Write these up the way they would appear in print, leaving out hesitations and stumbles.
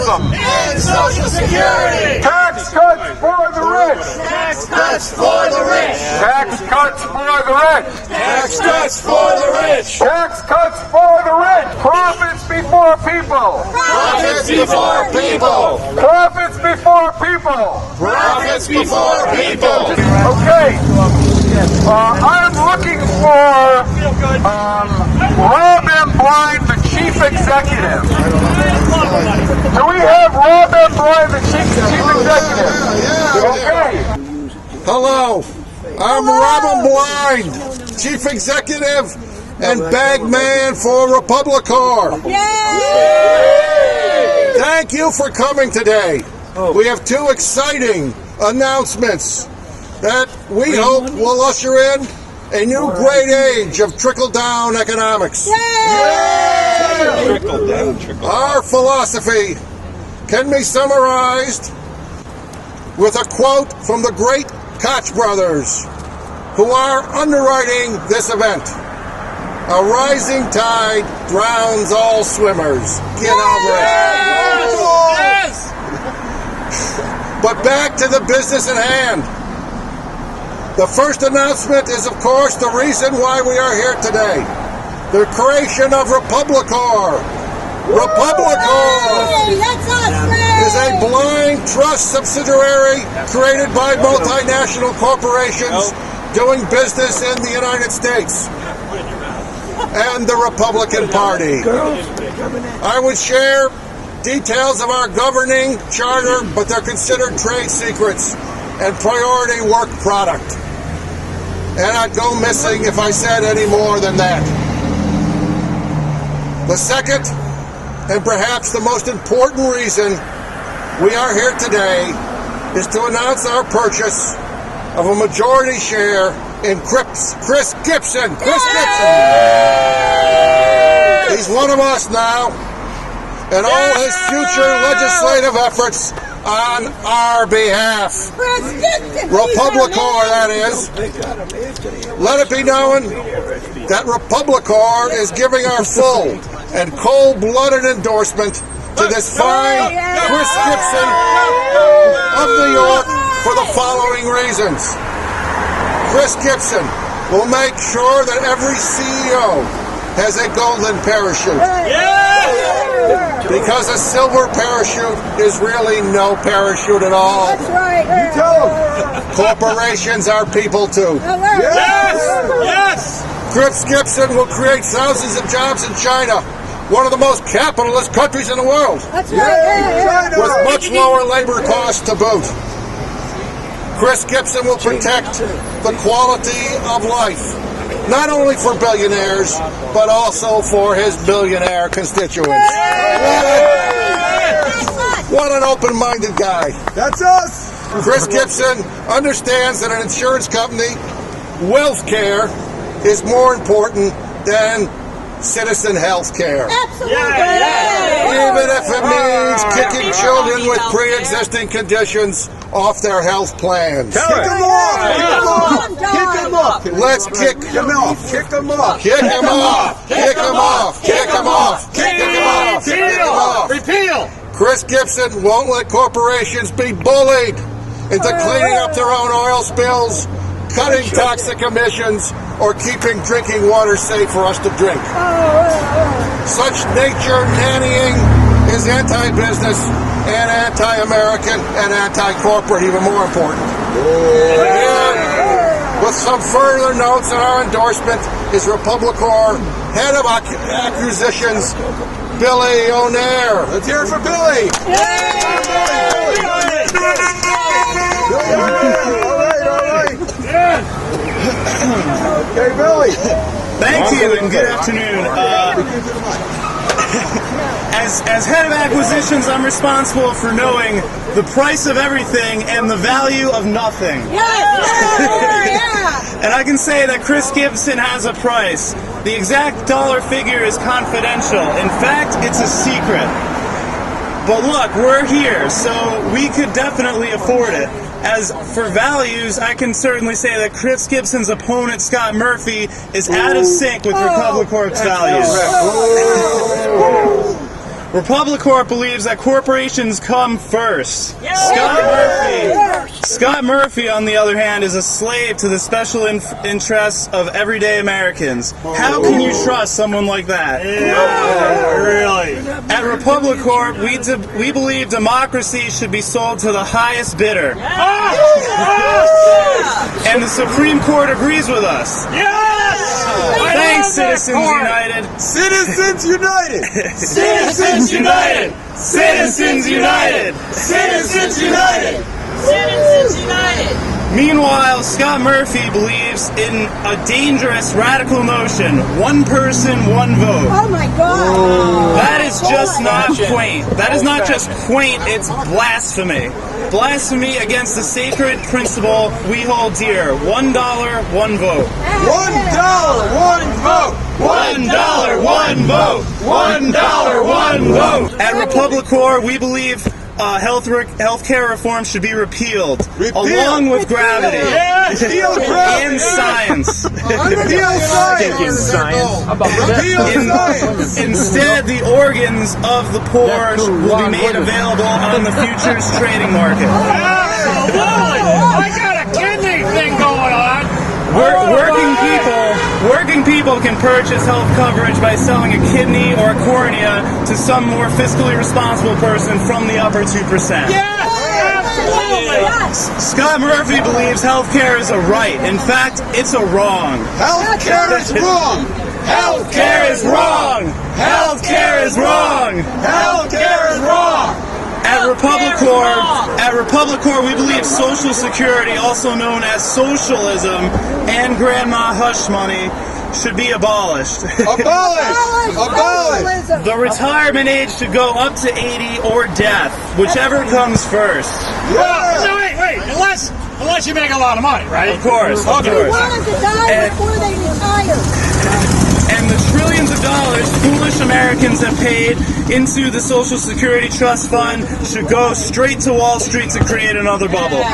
socialism. And Social Security. Tax cuts for the rich. Tax cuts for the rich. Tax cuts for the rich. Tax cuts for the rich. Tax cuts for the rich. Profits before people. Profits before people. Profits before people. Profits before people. Okay. I'm looking for Rob M. Blind, the chief executive. Do we have Rob M. Blind, the chief executive? Okay. Hello, I'm Rob M. Blind, chief executive and bag man for Republicorp. Thank you for coming today. We have two exciting announcements that we hope will usher in a new great age of trickle-down economics. Our philosophy can be summarized with a quote from the great Koch brothers, who are underwriting this event. A rising tide drowns all swimmers. Get over it. Yes! But back to the business at hand. The first announcement is, of course, the reason why we are here today. The creation of Republicorp. Republicorp is a blind trust subsidiary created by multinational corporations doing business in the United States and the Republican Party. I would share details of our governing charter, but they're considered trade secrets and priority work product. And I'd go missing if I said any more than that. The second, and perhaps the most important reason we are here today, is to announce our purchase of a majority share in Chris Gibson. Chris Gibson! He's one of us now, and all his future legislative efforts on our behalf. Republicorp, that is. Let it be known that Republicorp is giving our full and cold-blooded endorsement to this fine Chris Gibson of New York for the following reasons. Chris Gibson will make sure that every CEO has a golden parachute. Because a silver parachute is really no parachute at all. That's right. You tell them. Corporations are people too. Yes! Yes! Chris Gibson will create thousands of jobs in China, one of the most capitalist countries in the world. That's right. With much lower labor costs to boot. Chris Gibson will protect the quality of life, not only for billionaires, but also for his billionaire constituents. What an open-minded guy. That's us. Chris Gibson understands that an insurance company, wealth care, is more important than citizen health care. Absolutely. Even if it means kicking children with pre-existing conditions off their health plans. Kick them off. Kick them off. Let's kick them off. Kick them off. Kick them off. Kick them off. Kick them off. Kick them off. Kick them off. Repeal! Chris Gibson won't let corporations be bullied into cleaning up their own oil spills, cutting toxic emissions, or keeping drinking water safe for us to drink. Such nature nannying is anti-business and anti-American and anti-corporate, even more important. And with some further notes on our endorsement is Republicorp head of acquisitions, Billy O'Neill. Let's hear it for Billy. Okay, Billy. Thank you and good afternoon. As head of acquisitions, I'm responsible for knowing the price of everything and the value of nothing. And I can say that Chris Gibson has a price. The exact dollar figure is confidential. In fact, it's a secret. But look, we're here, so we could definitely afford it. As for values, I can certainly say that Chris Gibson's opponent, Scott Murphy, is out of sync with Republicorp's values. Republicorp believes that corporations come first. Scott Murphy, on the other hand, is a slave to the special interests of everyday Americans. How can you trust someone like that? Really? At Republicorp, we believe democracy should be sold to the highest bidder. And the Supreme Court agrees with us. Thanks, Citizens United. Citizens United. Citizens United! Citizens United! Citizens United! Citizens United! Meanwhile, Scott Murphy believes in a dangerous radical notion: one person, one vote. Oh my God! That is just not quaint. That is not just quaint, it's blasphemy. Blasphemy against the sacred principle we hold dear: $1, one vote. $1, one vote. $1, one vote! $1, one vote! At Republicorp, we believe healthcare reform should be repealed, along with gravity Repeal gravity. and science. Repeal science. Repeal science. Instead, the organs of the poor will be made available on the futures trading market. Absolutely! I got a kidney thing going on! Working people can purchase health coverage by selling a kidney or a cornea to some more fiscally responsible person from the upper 2%. Yes! Absolutely! Scott Murphy believes healthcare is a right. In fact, it's a wrong. Healthcare is wrong. Healthcare is wrong. Healthcare is wrong. Healthcare is wrong. At Republicorp, we believe Social Security, also known as socialism, and Grandma Hush money should be abolished. Abolish. The retirement age should go up to 80 or death, whichever comes first. Well, no, wait. Unless you make a lot of money, right? Of course. They want them to die before they retire. And the trillions of dollars foolish Americans have paid into the Social Security Trust Fund should go straight to Wall Street to create another bubble.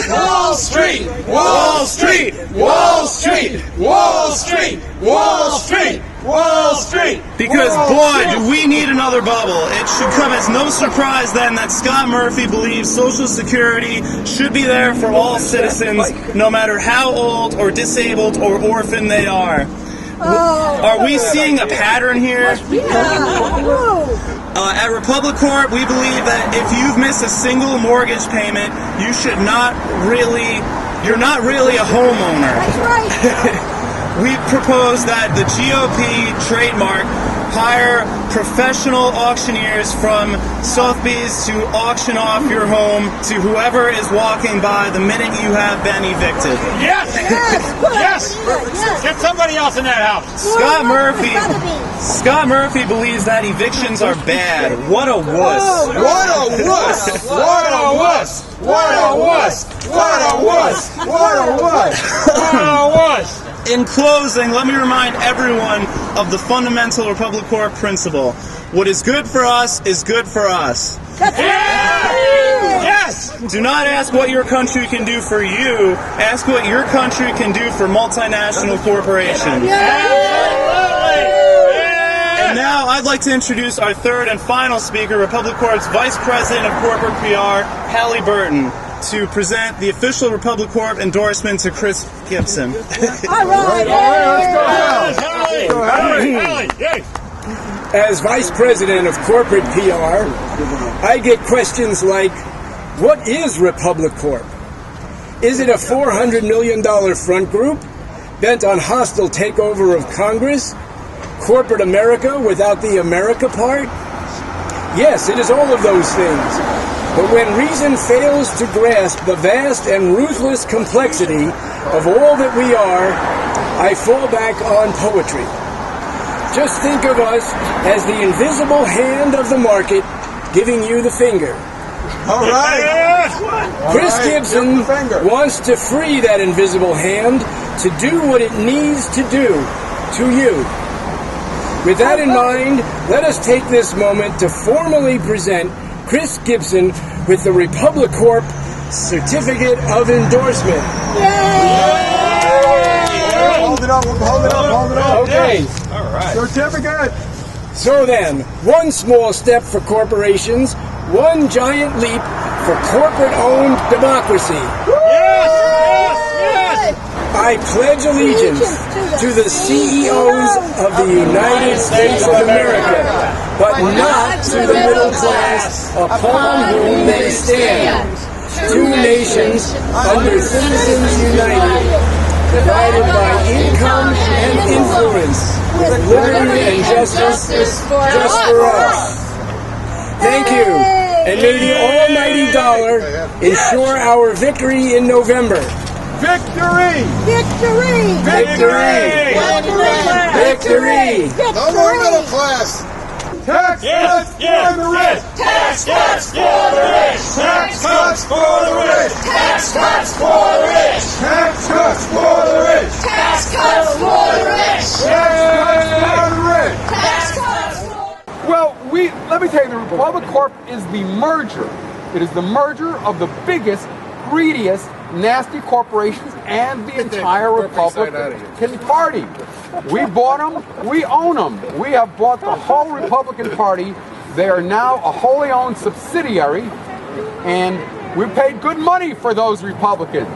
Wall Street! Wall Street! Wall Street! Wall Street! Wall Street! Wall Street! Because, boy, do we need another bubble. It should come as no surprise, then, that Scott Murphy believes Social Security should be there for all citizens, no matter how old or disabled or orphan they are. Are we seeing a pattern here? At Republicorp, we believe that if you've missed a single mortgage payment, you're not really a homeowner. That's right. We propose that the GOP trademark hire professional auctioneers from Sotheby's to auction off your home to whoever is walking by the minute you have been evicted. Yes! Yes! Get somebody else in that house. Scott Murphy believes that evictions are bad. What a wuss. What a wuss. What a wuss. What a wuss. What a wuss. What a wuss. What a wuss. In closing, let me remind everyone of the fundamental Republicorp principle. What is good for us is good for us. Yes! Do not ask what your country can do for you. Ask what your country can do for multinational corporations. And now I'd like to introduce our third and final speaker, Republicorp's Vice President of Corporate PR, Hallie Burton, to present the official Republicorp endorsement to Chris Gibson. All right. As Vice President of Corporate PR, I get questions like, what is Republicorp? Is it a $400 million front group bent on hostile takeover of Congress? Corporate America without the America part? Yes, it is all of those things. But when reason fails to grasp the vast and ruthless complexity of all that we are, I fall back on poetry. Just think of us as the invisible hand of the market giving you the finger. All right. Chris Gibson wants to free that invisible hand to do what it needs to do to you. With that in mind, let us take this moment to formally present Chris Gibson with the Republicorp Certificate of Endorsement. Hold it up, hold it up, hold it up. Okay. Certificate. So then, one small step for corporations, one giant leap for corporate-owned democracy. I pledge allegiance to the CEOs of the United States of America, but not to the middle class upon whom they stand. Two nations under Citizens United, divided by income and influence, with liberty and justice just for us. Thank you, and may the almighty dollar ensure our victory in November. Victory! Victory! Victory! Victory! No more middle class. Tax cuts for the rich! Tax cuts for the rich! Tax cuts for the rich! Tax cuts for the rich! Tax cuts for the rich! Tax cuts for the rich! Tax cuts for the rich! Tax cuts for Well, let me tell you, the Republic Corp is the merger. It is the merger of the biggest, greediest, nasty corporations and the entire Republican Party. We bought them, we own them. We have bought the whole Republican Party. They are now a wholly owned subsidiary, and we paid good money for those Republicans.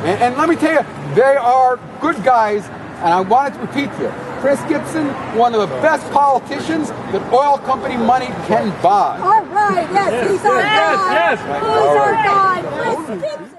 And let me tell you, they are good guys, and I wanted to repeat to you, Chris Gibson, one of the best politicians that oil company money can buy. All right, yes, he's our God. Yes, yes. He's our God. Chris Gibson.